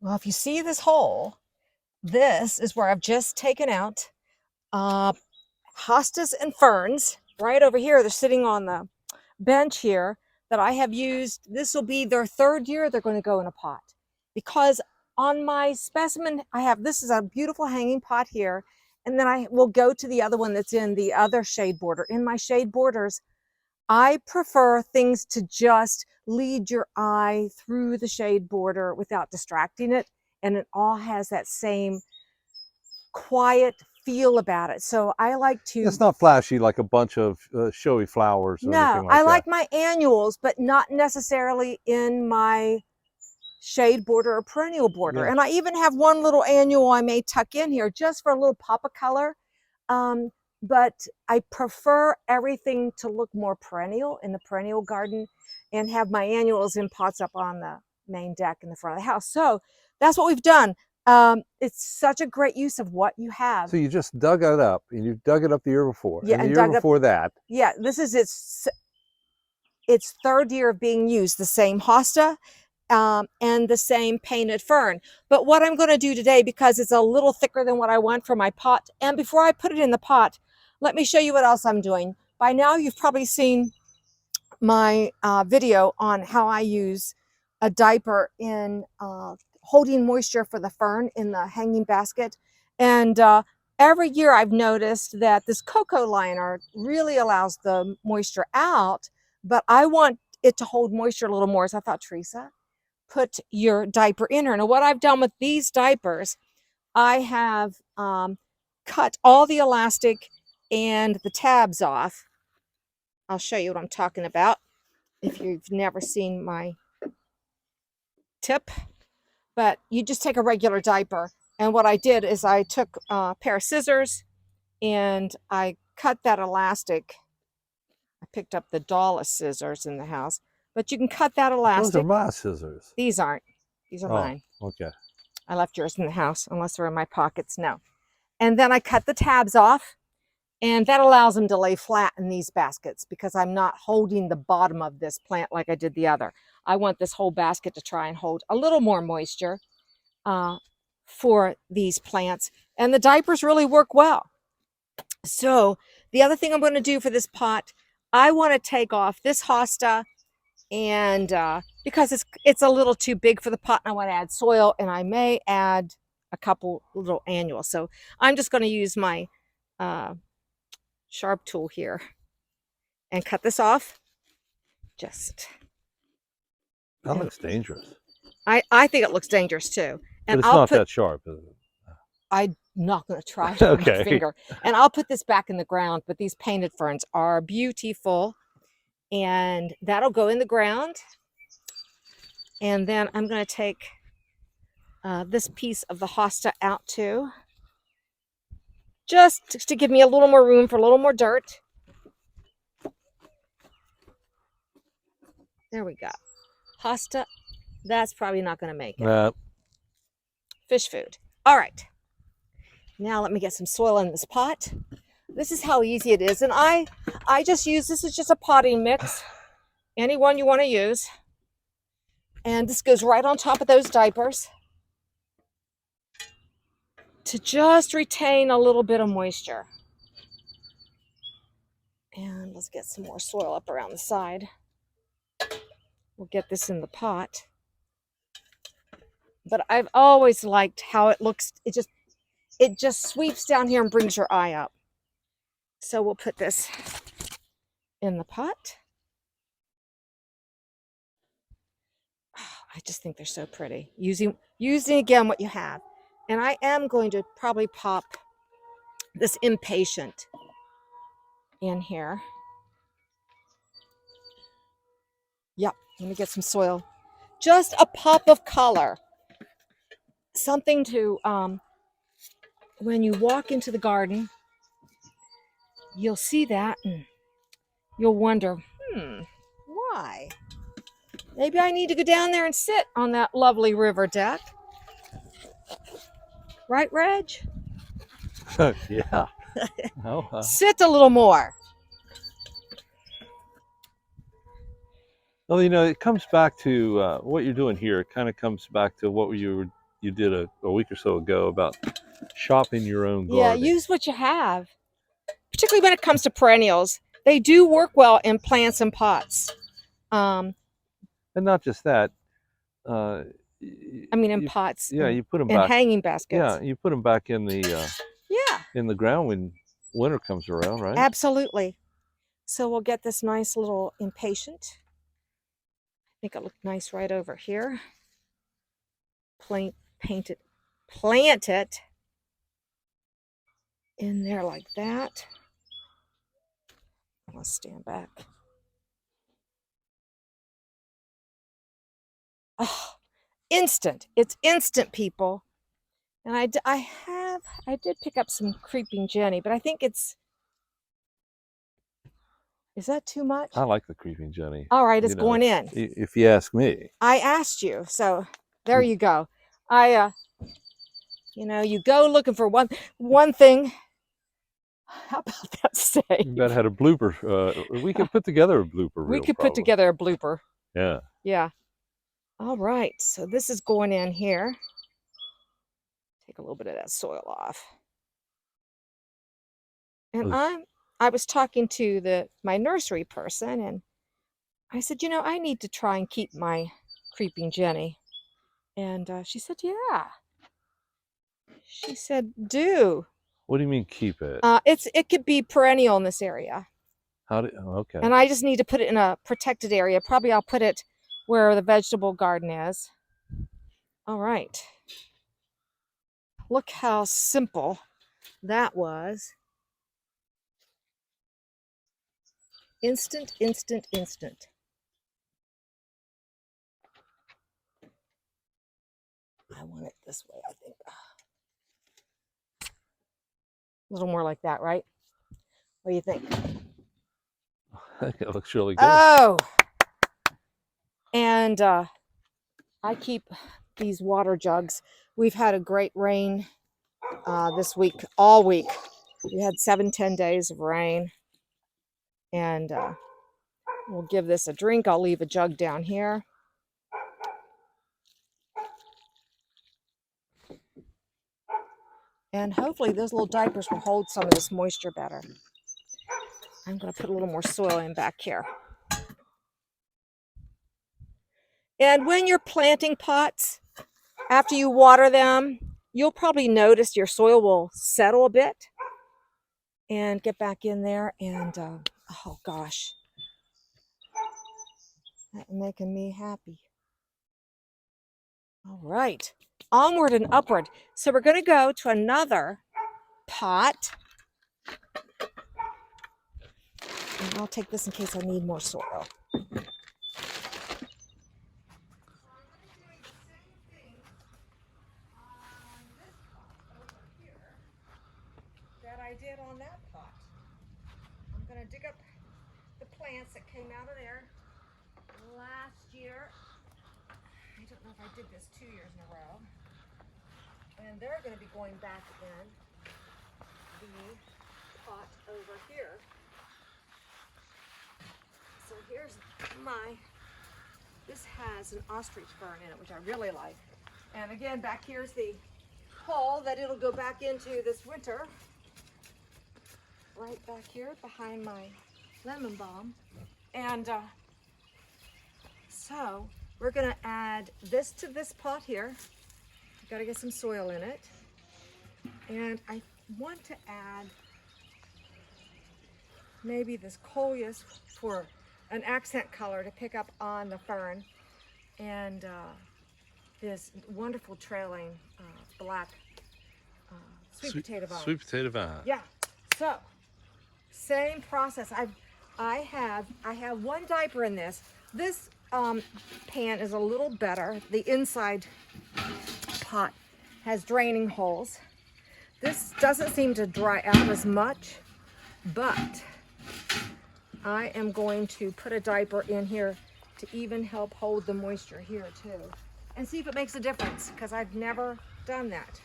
Well, if you see this hole, this is where I've just taken out hostas and ferns. Right over here, they're sitting on the bench here that I have used. This will be their third year they're going to go in a pot. Because on my specimen, I have, this is a beautiful hanging pot here. And then I will go to the other one that's in the other shade border. In my shade borders, I prefer things to just lead your eye through the shade border without distracting it. And it all has that same quiet feel about it. So I like to... It's not flashy like a bunch of showy flowers or No, anything I like that. like my annuals, but not necessarily in my shade border or perennial border. Yeah. And I even have one little annual I may tuck in here just for a little pop of color. But I prefer everything to look more perennial in the perennial garden and have my annuals in pots up on the main deck in the front of the house. So that's what we've done. It's such a great use of what you have. So you just dug it up, and you dug it up the year before, Yeah, and the and year dug up. before that. Yeah, this is its third year of being used, the same hosta and the same painted fern. But what I'm going to do today, because it's a little thicker than what I want for my pot, and before I put it in the pot, let me show you what else I'm doing. By now, you've probably seen my video on how I use a diaper in holding moisture for the fern in the hanging basket. And every year I've noticed that this cocoa liner really allows the moisture out, but I want it to hold moisture a little more. So I thought, Teresa, put your diaper in her. Now what I've done with these diapers, I have cut all the elastic and the tabs off. I'll show you what I'm talking about if you've never seen my tip. But you just take a regular diaper, and what I did is I took a pair of scissors and I cut that elastic. I picked up the dullest scissors in the house, but you can cut that elastic. Those are my scissors. These aren't. These are mine. Okay. I left yours in the house, unless they're in my pockets. No. And then I cut the tabs off, and that allows them to lay flat in these baskets because I'm not holding the bottom of this plant like I did the other. I want this whole basket to try and hold a little more moisture for these plants. And the diapers really work well. So the other thing I'm going to do for this pot, I want to take off this hosta, and because it's a little too big for the pot, and I want to add soil, and I may add a couple little annuals. So I'm just going to use my sharp tool here and cut this off. Just that looks dangerous. I think it looks dangerous too. And but it's not that sharp, is it? I'm not going to try it okay. with my finger. And I'll put this back in the ground, but these painted ferns are beautiful. And that'll go in the ground. And then I'm going to take this piece of the hosta out too, just to give me a little more room for a little more dirt. There we go. Hosta, that's probably not going to make it. Fish food. All right. Now let me get some soil in this pot. This is how easy it is. And I just use, this is just a potting mix. Any one you want to use. And this goes right on top of those diapers to just retain a little bit of moisture. And let's get some more soil up around the side. We'll get this in the pot. But I've always liked how it looks. It just sweeps down here and brings your eye up. So we'll put this in the pot. Oh, I just think they're so pretty. Using again what you have. And I am going to probably pop this impatient in here. Yep, let me get some soil. Just a pop of color. Something to, when you walk into the garden, you'll see that and you'll wonder, why? Maybe I need to go down there and sit on that lovely river deck. Right, Reg? Yeah. Sit a little more. Well, you know, it comes back to what you're doing here. It kind of comes back to what you you did a week or so ago about shopping your own Yeah, garden. use what you have, particularly when it comes to perennials. They do work well in plants and pots. And not just that. Uh, I mean, in pots yeah, you put them and back. hanging baskets. Yeah, you put them back in the Yeah, ground when winter comes around, right? absolutely. So we'll get this nice little impatient. I think it looked nice right over here. Plant it in there like that. I'll stand back. Oh, instant. It's instant, people. And I did pick up some creeping Jenny, but I think is that too much? I like the creeping Jenny. All right, it's going in. If you ask me. I asked you, so there you go. You go looking for one thing. How about that say? You better had a blooper. We could put together a blooper reel. We could probably. put together a blooper. Yeah. Yeah. All right, so this is going in here. Take a little bit of that soil off. And I was talking to my nursery person, and I said, I need to try and keep my creeping Jenny. And she said, yeah. She said, do. What do you mean keep it? It could be perennial in this area. Okay. And I just need to put it in a protected area. Probably I'll put it where the vegetable garden is. All right. Look how simple that was. Instant, instant, instant. I want it this way, I think. A little more like that, right? What do you think? I think it looks really good. Oh! And I keep these water jugs. We've had a great rain this week, all week. We had 7-10 days of rain. And we'll give this a drink. I'll leave a jug down here. And hopefully those little diapers will hold some of this moisture better. I'm going to put a little more soil in back here. And when you're planting pots, after you water them, you'll probably notice your soil will settle a bit. And get back in there and, oh gosh, that's making me happy. All right, onward and upward. So we're going to go to another pot. And I'll take this in case I need more soil. That I did on that pot. I'm going to dig up the plants that came out of there last year. I don't know if I did this 2 years in a row. And they're going to be going back in the pot over here. So here's this has an ostrich fern in it, which I really like. And again, back here's the hole that it'll go back into this winter. Right back here behind my lemon balm. And so we're going to add this to this pot here. Got to get some soil in it. And I want to add maybe this coleus for an accent color to pick up on the fern. And this wonderful trailing black sweet potato vine. Sweet potato vine. Yeah. So same process. I have one diaper in this. This pan is a little better. The inside pot has draining holes. This doesn't seem to dry out as much, but I am going to put a diaper in here to even help hold the moisture here too, and see if it makes a difference, because I've never done that.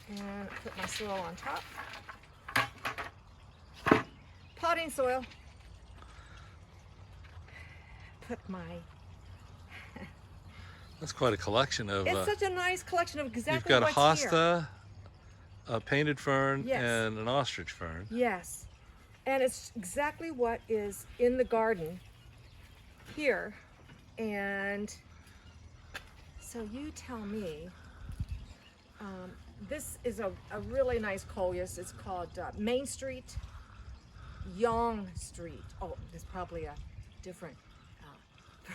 And put my soil on top. Potting soil. Put my That's quite a collection of. It's such a nice collection of exactly You've got a what's here. hosta, a painted fern, Yes. and an ostrich fern. Yes. And it's exactly what is in the garden here. And so you tell me, this is a really nice coleus. It's called Main Street, Yonge Street. Oh, there's probably a different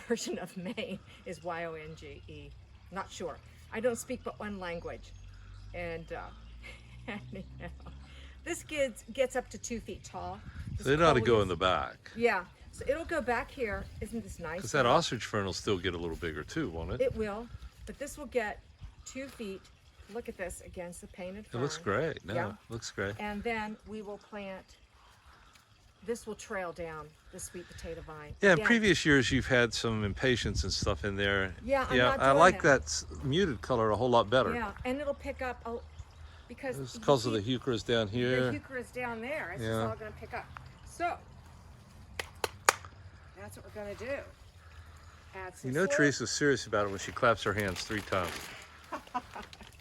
version of Maine is Y-O-N-G-E. Not sure. I don't speak but one language. And anyhow, this gets up to 2 feet tall. So it ought to go in the back. Yeah, so it'll go back here. Isn't this nice? Because that ostrich fern will still get a little bigger too, won't it? It will, but this will get 2 feet. Look at this against the painted fern. It looks great. No, Yeah. it looks great. And then we will plant, this will trail down the sweet potato vine. Yeah, in Again, previous years you've had some impatiens and stuff in there. Yeah, I'm yeah, not I doing like that. that muted color a whole lot better. Yeah, and it'll pick up, because It's because of the heucheras down the here. heuchera is down there. It's just Yeah. all going to pick up. So, that's what we're going to do. Add some You know soil. Teresa's serious about it when she claps her hands 3 times.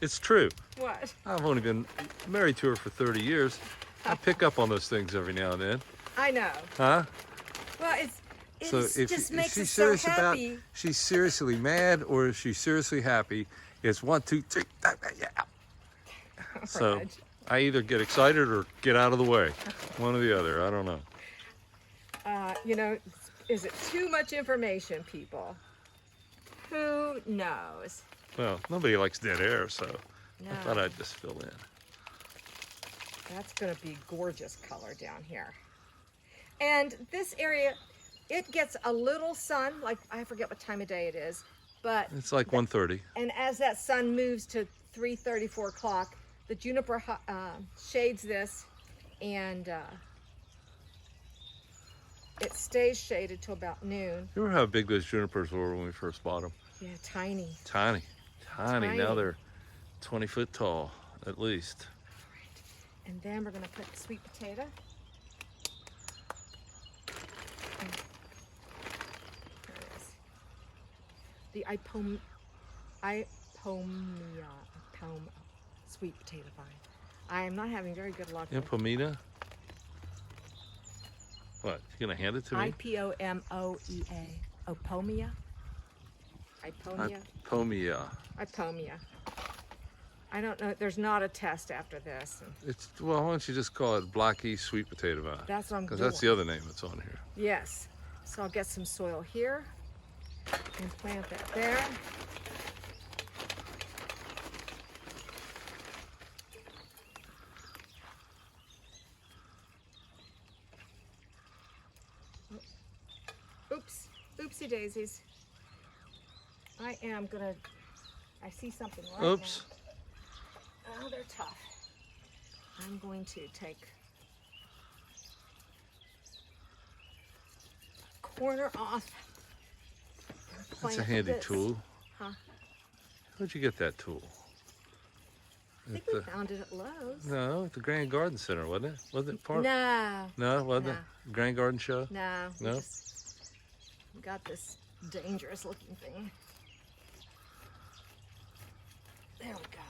It's true. What? I've only been married to her for 30 years. I pick up on those things every now and then. I know. Huh? Well, it just makes she's us so serious happy. she's seriously mad or is she seriously happy, it's 1, 2, 3, yeah. So Reg. I either get excited or get out of the way. One or the other. I don't know. You know, is it too much information, people? Who knows? Well, nobody likes dead air, so I thought No. I'd just fill in. That's going to be gorgeous color down here. And this area, it gets a little sun, like I forget what time of day it is, but It's like 1:30. and as that sun moves to 3:30, 4 o'clock, the juniper shades this, and it stays shaded till about noon. You remember how big those junipers were when we first bought them? Yeah, tiny. Tiny. Tiny. Now Tiny. they're 20 foot tall, at least. And then we're going to put the sweet potato. There it is. The sweet potato vine. I am not having very good luck with Impomena? What? You gonna hand it to me? I-P-O-M-O-E-A. Opomia? Iponia? Ipomea. Ipomia. I don't know. There's not a test after this. Well, why don't you just call it Black East sweet potato vine? That's what I'm Because doing. that's the other name that's on here. Yes. So I'll get some soil here and plant that there. Oops. Oopsie daisies. I see something right Oops. now. Oh, they're tough. I'm going to take a corner off. and That's a plant handy this. tool. Huh? Where'd you get that tool? I think At we the- found it at Lowe's. No, at the Grand Garden Center, wasn't it? Wasn't it part? No, No, it wasn't No. it? Grand Garden Show? no. No? We got this dangerous looking thing. There we go.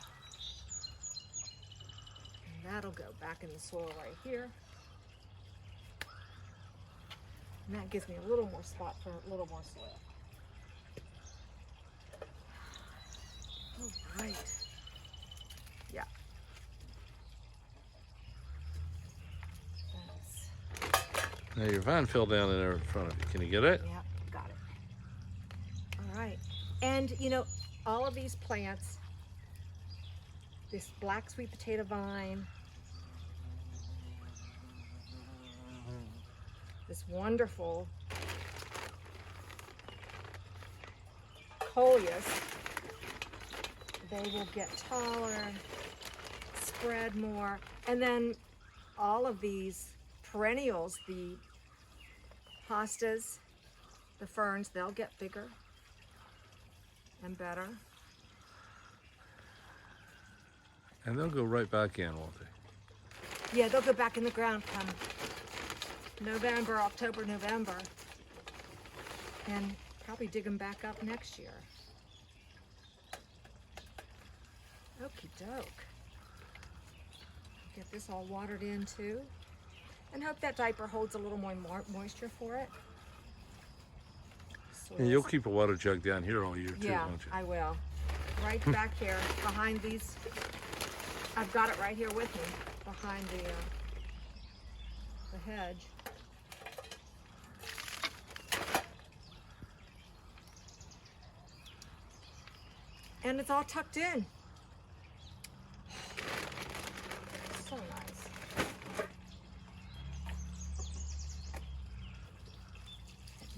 And that'll go back in the soil right here. And that gives me a little more spot for a little more soil. All right. Yeah. That's, Now your vine fell down in there in front of you. Can you get it? yeah, got it. All right. And you know, all of these plants, this black sweet potato vine, this wonderful coleus, they will get taller, spread more, and then all of these perennials, the hostas, the ferns, they'll get bigger and better. And they'll go right back in, won't they? Yeah, they'll go back in the ground come November, October, November, and probably dig them back up next year. Okie doke. Get this all watered in too. And hope that diaper holds a little more moisture for it. And you'll keep a water jug down here all year too, yeah, won't you? I will. Right back here behind these. I've got it right here with me behind the hedge. And it's all tucked in. So nice.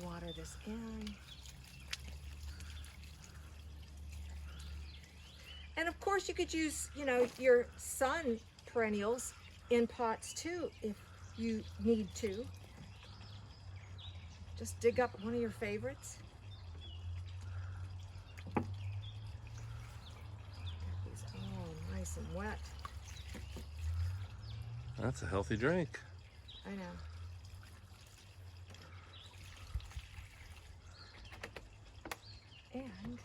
Water this in. And of course you could use, you know, your sun perennials in pots too if you need to. Just dig up one of your favorites. Get these all nice and wet. That's a healthy drink. I know. And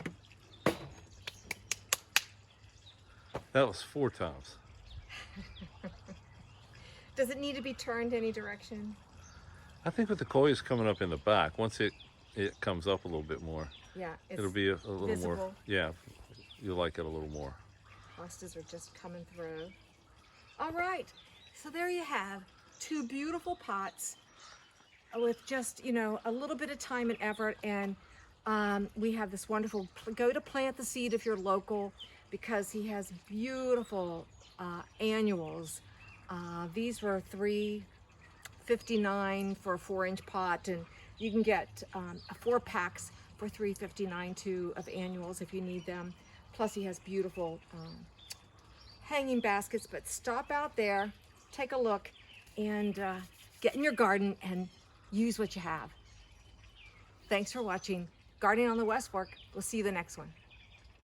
that was 4 times. does it need to be turned any direction? I think with the coils coming up in the back, once it comes up a little bit more, Yeah, it'll be a little visible. more. Yeah, you'll like it a little more. Hostas are just coming through. All right, so there you have 2 beautiful pots with just, you know, a little bit of time and effort. And we have this wonderful, go to Plant the Seed if you're local, because he has beautiful annuals. These were $3.59 for a 4-inch pot, and you can get 4 packs for $3.59 too of annuals if you need them. Plus he has beautiful hanging baskets. But stop out there, take a look, and get in your garden and use what you have. Thanks for watching Gardening on the West Fork. We'll see you the next one.